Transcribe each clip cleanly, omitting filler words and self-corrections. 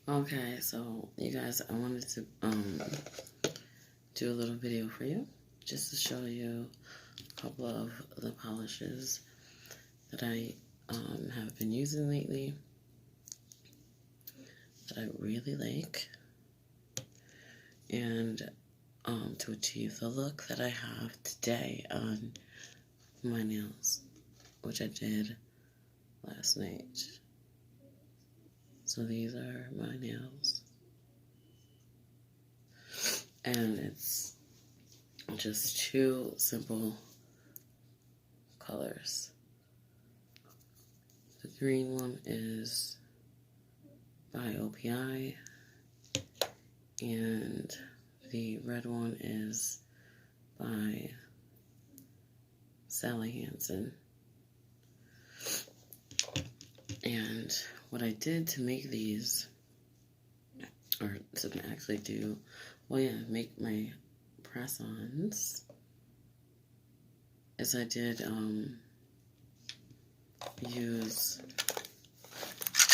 Okay, so you guys, I wanted to do a little video for you just to show you a couple of the polishes that I have been using lately that I really like, and to achieve the look that I have today on my nails, which I did last night. So these are my nails, and it's just two simple colors. The green one is by OPI, and the red one is by Sally Hansen. And what I did to make these, or to actually do, make my press-ons, is I did use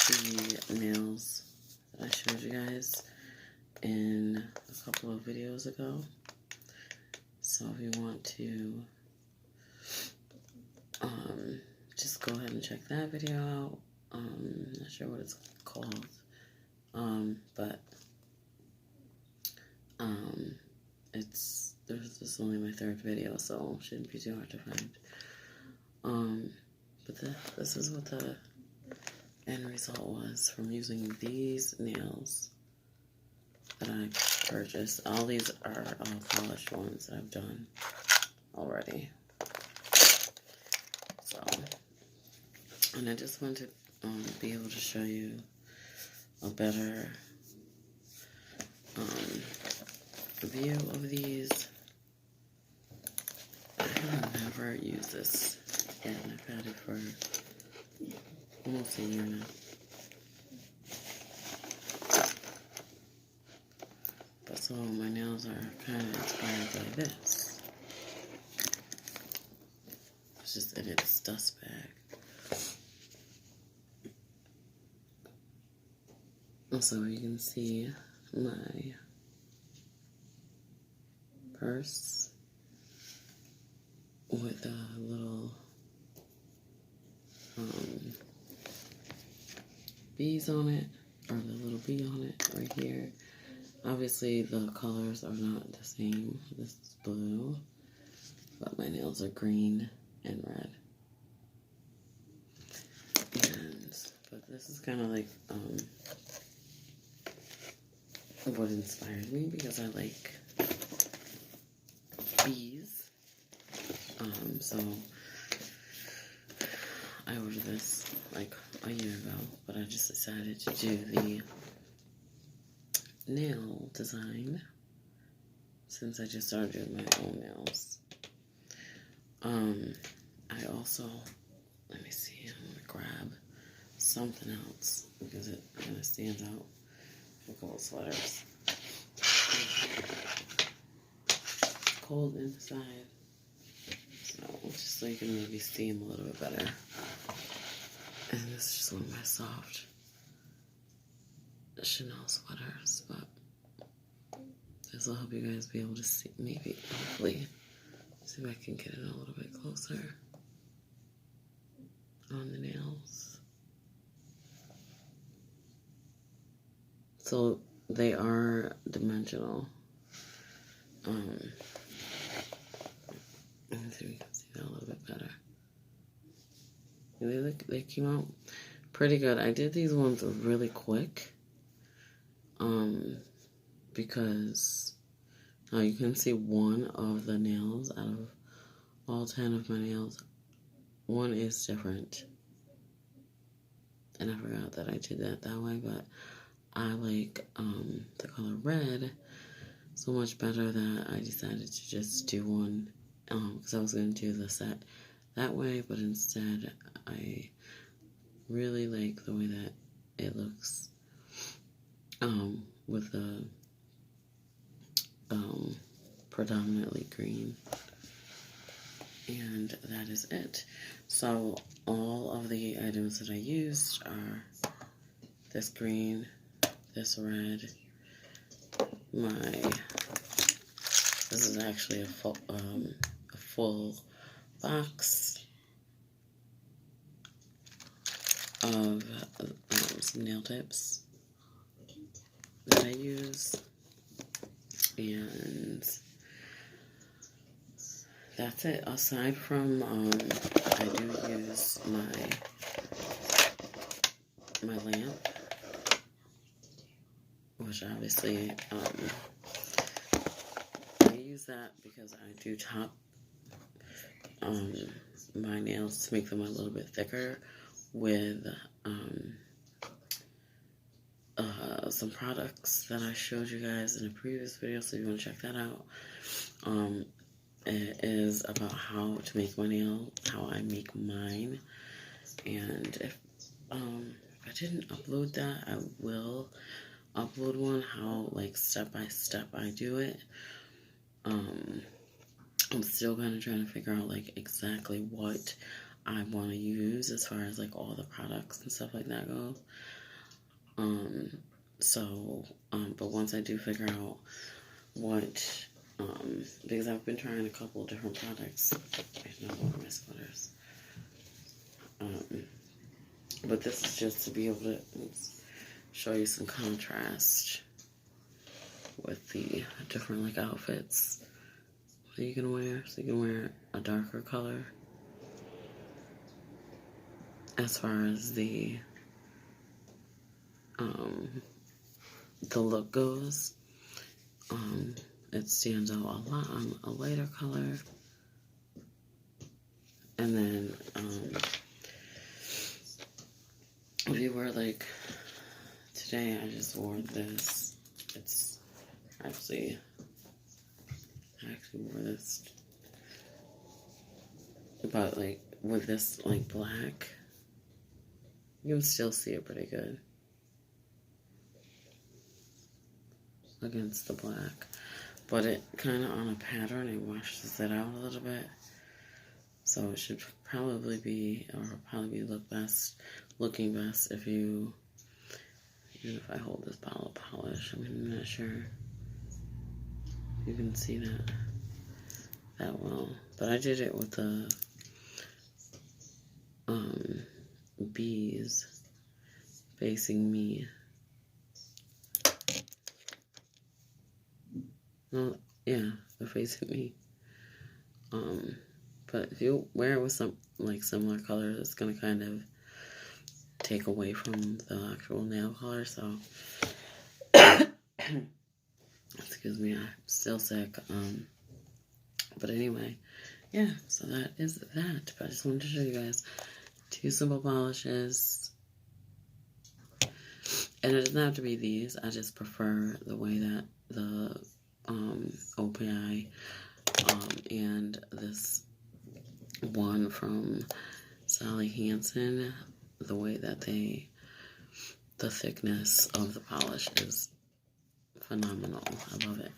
the nails that I showed you guys in a couple of videos ago. So if you want to just go ahead and check that video out. Not sure what it's called, but this is only my third video, so it shouldn't be too hard to find. But this is what the end result was from using these nails that I purchased. All these are all polished ones that I've done already. So, and I just wanted to be able to show you a better view of these. I have never used this yet, and I've had it for almost a year now. But so my nails are kind of inspired by this. It's just in its dust bag. So you can see my purse with a little bees on it, or the little bee on it right here. Obviously the colors are not the same. This is blue, but my nails are green and red. But this is kind of like what inspired me, because I like bees. So I ordered this like a year ago, but I just decided to do the nail design since I just started doing my own nails. I also, let me see, I'm gonna grab something else because it kind of stands out. A couple sweaters. It's cold inside, so just so you can maybe see them a little bit better. And this is just one of my soft Chanel sweaters, but this will help you guys be able to see, maybe, hopefully, see if I can get it a little bit closer on the nails. So they are dimensional. And so you can see that a little bit better. They came out pretty good. I did these ones really quick. Because now you can see one of the nails out of all 10 of my nails. One is different. And I forgot that I did that way, but I like the color red so much better that I decided to just do one, because I was going to do the set that way, but instead I really like the way that it looks with the predominantly green. And that is it. So all of the items that I used are this green, this red. This is actually a full box of some nail tips that I use, and that's it. Aside from I do use my lamp, which obviously I use that because I do top my nails to make them a little bit thicker with some products that I showed you guys in a previous video, so if you want to check that out. It is about how to make my nail, how I make mine, and if I didn't upload that, I will upload one, how like step by step I do it. I'm still kind of trying to figure out like exactly what I want to use as far as like all the products and stuff like that go. But once I do figure out what, because I've been trying a couple of different products. There's no more of my sweaters. But this is just to be able to show you some contrast with the different like outfits that you can wear. So you can wear a darker color as far as the look goes. It stands out a lot on a lighter color. And then if you wear like today, I just wore this. I actually wore this, but like with this like black, you can still see it pretty good against the black, but it kind of on a pattern, it washes it out a little bit, so it should probably be looking best if you, even if I hold this bottle of polish. I mean, I'm not sure you can see that well, but I did it with the bees facing me. Well, yeah, they're facing me. But if you wear it with some like similar colors, it's gonna kind of take away from the actual nail color. So, excuse me, I'm still sick. But anyway, yeah. So that is that. But I just wanted to show you guys 2 simple polishes. And it doesn't have to be these. I just prefer the way that the OPI and this one from Sally Hansen, the way that the thickness of the polish is phenomenal. I love it.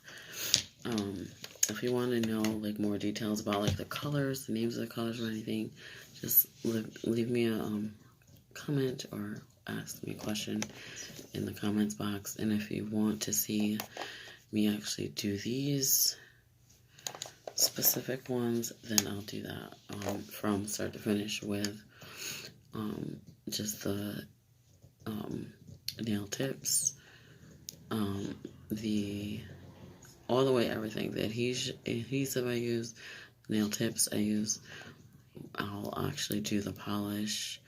If you want to know like more details about like the colors, the names of the colors or anything, just leave me a comment or ask me a question in the comments box. And if you want to see me actually do these specific ones, then I'll do that from start to finish with just the nail tips, all the way everything, the adhesive I use, nail tips I use. I'll actually do the polish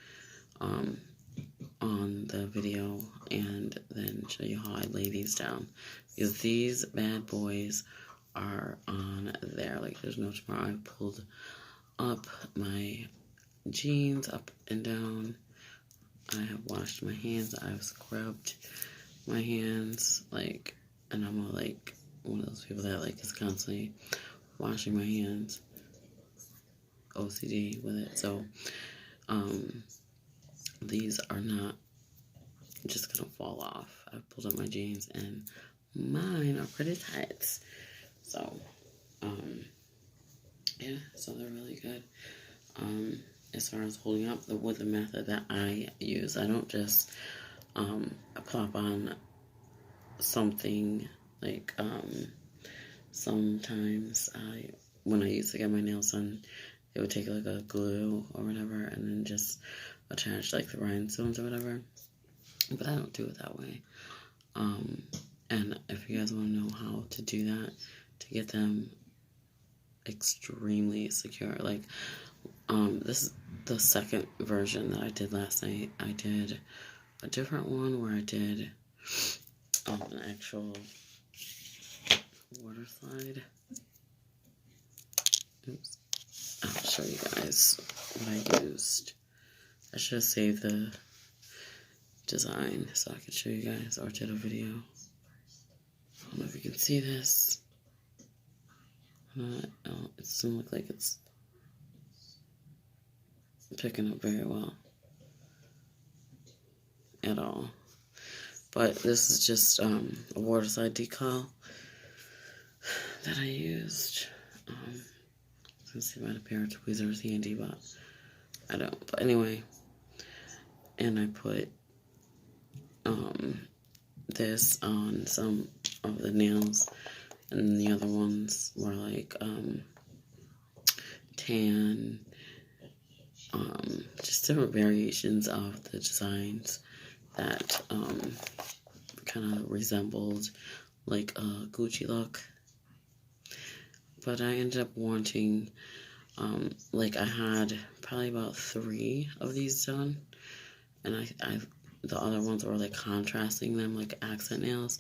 on the video and then show you how I lay these down, because these bad boys are on there like there's no tomorrow. I pulled up my jeans up and down. I have washed my hands. I've scrubbed my hands, like, and I'm like one of those people that like is constantly washing my hands, OCD with it. So these are not just gonna fall off. I pulled up my jeans and mine are pretty tight. So yeah, so they're really good. As far as holding up, with the method that I use, I don't just plop on something like, sometimes when I used to get my nails done, it would take like a glue or whatever and then just attach like the rhinestones or whatever. But I don't do it that way. And if you guys want to know how to do that, to get them extremely secure, like, this is the second version that I did last night. I did a different one where I did an actual water slide. Oops. I'll show you guys what I used. I should have saved the design so I could show you guys, or did a video. I don't know if you can see this. It doesn't look like it's picking up very well at all. But this is just a water slide decal that I used. You can see by the pair of tweezers handy, but I don't. But anyway, and I put this on some of the nails, and the other ones were like tan, just different variations of the designs that kind of resembled like a Gucci look. But I ended up wanting, like, I had probably about 3 of these done, and the other ones were like contrasting them like accent nails,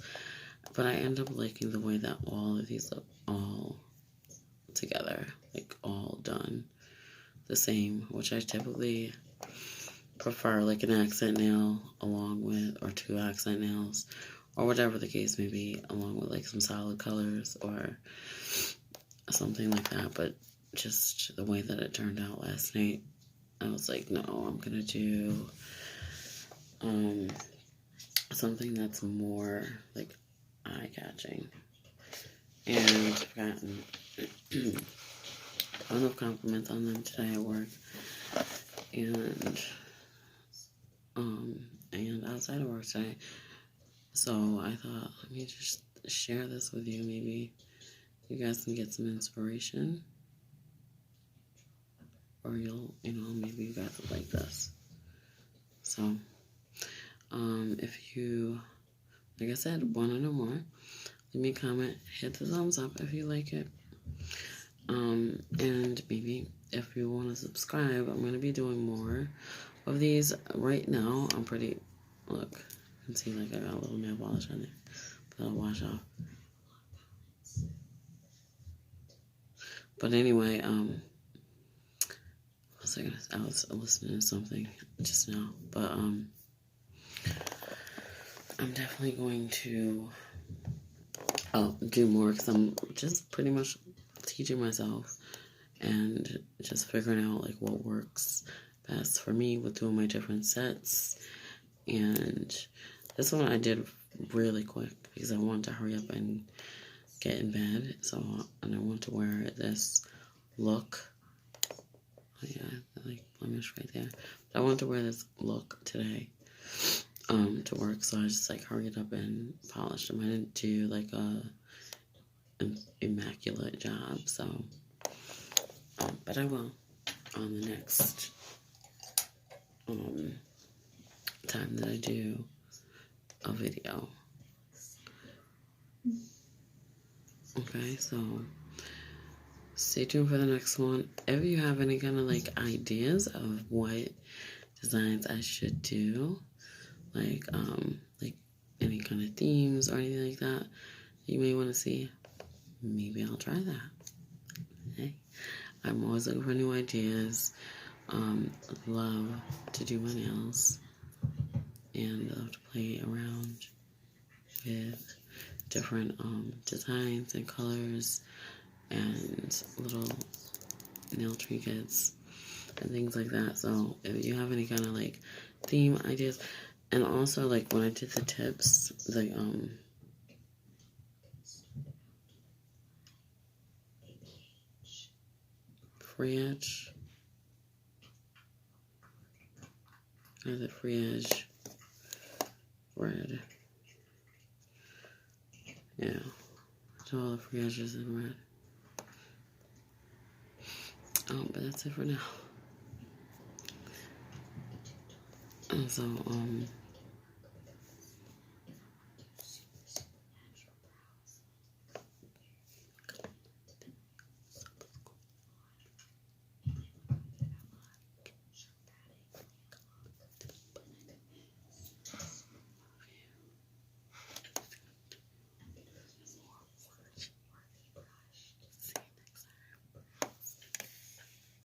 but I ended up liking the way that all of these look all together, like all done the same, which I typically prefer, like an accent nail along with, or 2 accent nails, or whatever the case may be, along with like some solid colors or something like that. But just the way that it turned out last night, I was like, no, I'm gonna do something that's more like eye-catching. And I've gotten a ton of compliments on them today at work, and outside of work today. So I thought, let me just share this with you. Maybe you guys can get some inspiration, or maybe you guys will like this. So, if you, like I said, want to know more, leave me a comment, hit the thumbs up if you like it. And maybe if you want to subscribe, I'm going to be doing more of these. Right now, look, you can see like I got a little nail polish on there, but I'll wash off. But anyway, I was listening to something just now, but I'm definitely going to do more, because I'm just pretty much teaching myself and just figuring out like what works best for me with doing my different sets. And this one I did really quick because I wanted to hurry up and get in bed. And I want to wear this look. Oh yeah, like blemish right there. But I want to wear this look today to work, so I just like hurried up and polished them. I didn't do like an immaculate job, so but I will on the next time that I do a video. Okay, so stay tuned for the next one. If you have any kind of like ideas of what designs I should do, like any kind of themes or anything like that you may want to see, maybe I'll try that. Hey, I'm always looking for new ideas. Love to do my nails and love to play around with different designs and colors and little nail trinkets and things like that. So if you have any kind of like theme ideas, and also like when I did the tips, the free edge, or the free edge red, free edges in red. But that's it for now. And so,